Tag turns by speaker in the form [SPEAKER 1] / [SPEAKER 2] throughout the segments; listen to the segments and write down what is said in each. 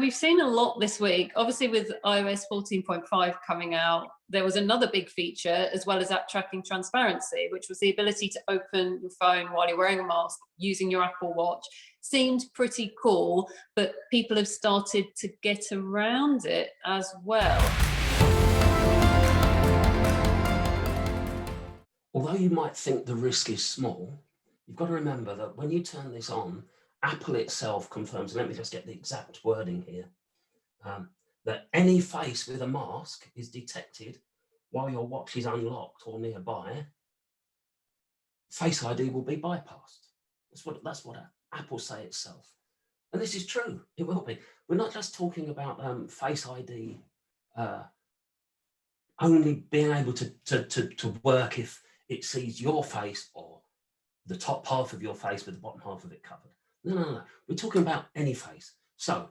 [SPEAKER 1] We've seen a lot this week. Obviously, with iOS 14.5 coming out, there was another big feature, as well as app tracking transparency, which was the ability to open your phone while you're wearing a mask using your Apple Watch. Seemed pretty cool, but people have started to get around it as well.
[SPEAKER 2] Although you might think the risk is small, you've got to remember that when you turn this on, Apple itself confirms, let me just get the exact wording here, that any face with a mask is detected while your watch is unlocked or nearby. Face ID will be bypassed. That's what Apple say itself. And this is true, it will be. We're not just talking about Face ID only being able to work if it sees your face or the top half of your face with the bottom half of it covered. No. We're talking about any face. So,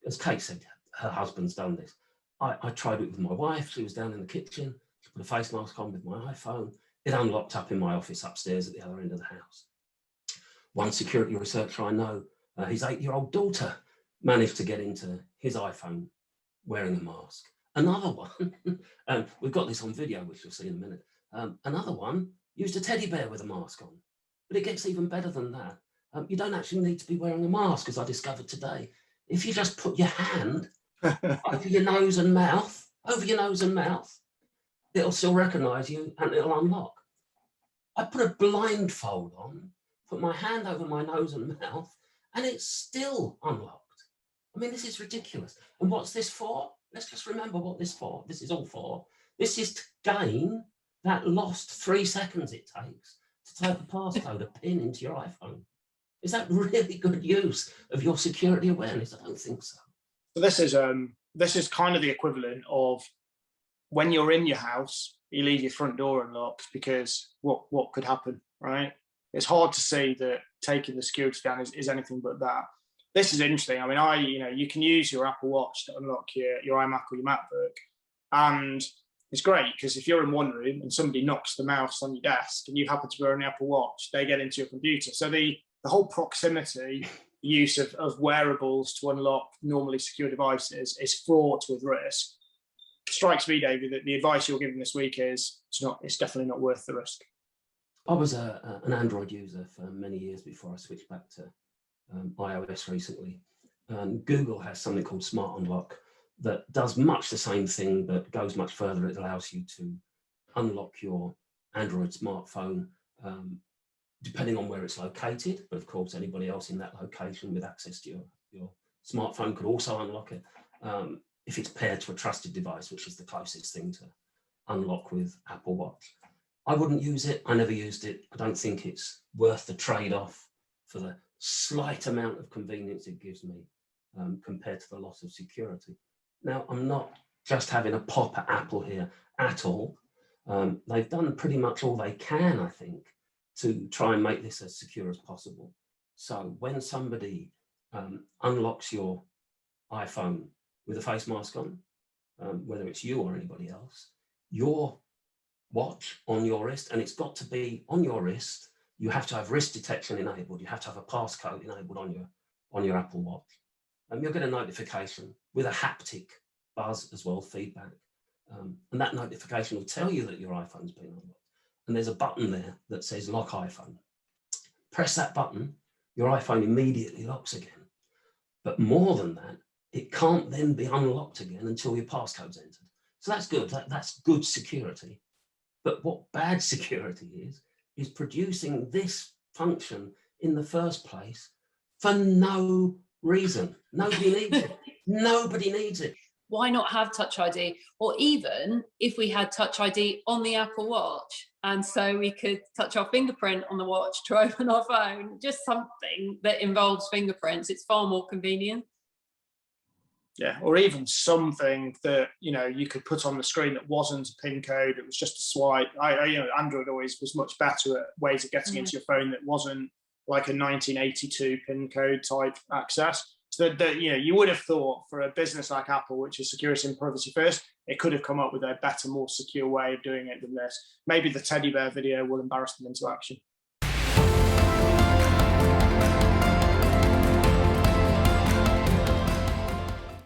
[SPEAKER 2] as Kate said, her husband's done this. I tried it with my wife. She was down in the kitchen. She put a face mask on with my iPhone. It unlocked up in my office upstairs at the other end of the house. One security researcher I know, his 8-year-old daughter managed to get into his iPhone wearing a mask. Another one, we've got this on video, which you'll see in a minute. Another one used a teddy bear with a mask on. But it gets even better than that. You don't actually need to be wearing a mask, as I discovered today. If you just put your hand over your nose and mouth, it'll still recognize you and it'll unlock. I put a blindfold on, put my hand over my nose and mouth, and it's still unlocked. I mean, this is ridiculous. And what's this for? Let's just remember what this for. This is all for. This is to gain that lost 3 seconds it takes to type a passcode, a PIN into your iPhone. Is that really good use of your security awareness? I don't think so.
[SPEAKER 3] So this is kind of the equivalent of when you're in your house, you leave your front door unlocked because what could happen, right? It's hard to see that taking the security down is anything but that. This is interesting. I mean, you can use your Apple Watch to unlock your iMac or your MacBook, and it's great because if you're in one room and somebody knocks the mouse on your desk and you happen to be wearing the Apple Watch, they get into your computer. So the whole proximity use of wearables to unlock normally secure devices is fraught with risk. Strikes me, David, that the advice you're giving this week is it's definitely not worth the risk.
[SPEAKER 2] I was an Android user for many years before I switched back to iOS recently. Google has something called Smart Unlock that does much the same thing, but goes much further. It allows you to unlock your Android smartphone depending on where it's located. But of course, anybody else in that location with access to your smartphone could also unlock it if it's paired to a trusted device, which is the closest thing to unlock with Apple Watch. I wouldn't use it. I never used it. I don't think it's worth the trade-off for the slight amount of convenience it gives me compared to the loss of security. Now, I'm not just having a pop at Apple here at all. They've done pretty much all they can, I think, to try and make this as secure as possible. So when somebody unlocks your iPhone with a face mask on, whether it's you or anybody else, your watch on your wrist, and it's got to be on your wrist, you have to have wrist detection enabled, you have to have a passcode enabled on your Apple Watch. You'll get a notification with a haptic buzz as well, feedback. And that notification will tell you that your iPhone's been unlocked. And there's a button there that says lock iPhone. Press that button, your iPhone immediately locks again. But more than that, it can't then be unlocked again until your passcode's entered. So that's good, that's good security. But what bad security is producing this function in the first place for no reason. Nobody needs it. Nobody needs it.
[SPEAKER 1] Why not have Touch ID? Or even if we had Touch ID on the Apple Watch, and so we could touch our fingerprint on the watch to open our phone, just something that involves fingerprints. It's far more convenient.
[SPEAKER 3] Yeah, or even something that you could put on the screen that wasn't a PIN code. It was just a swipe. Android always was much better at ways of getting into your phone that wasn't like a 1982 PIN code type access. So that you would have thought for a business like Apple, which is security and privacy first, it could have come up with a better, more secure way of doing it than this. Maybe the teddy bear video will embarrass them into action.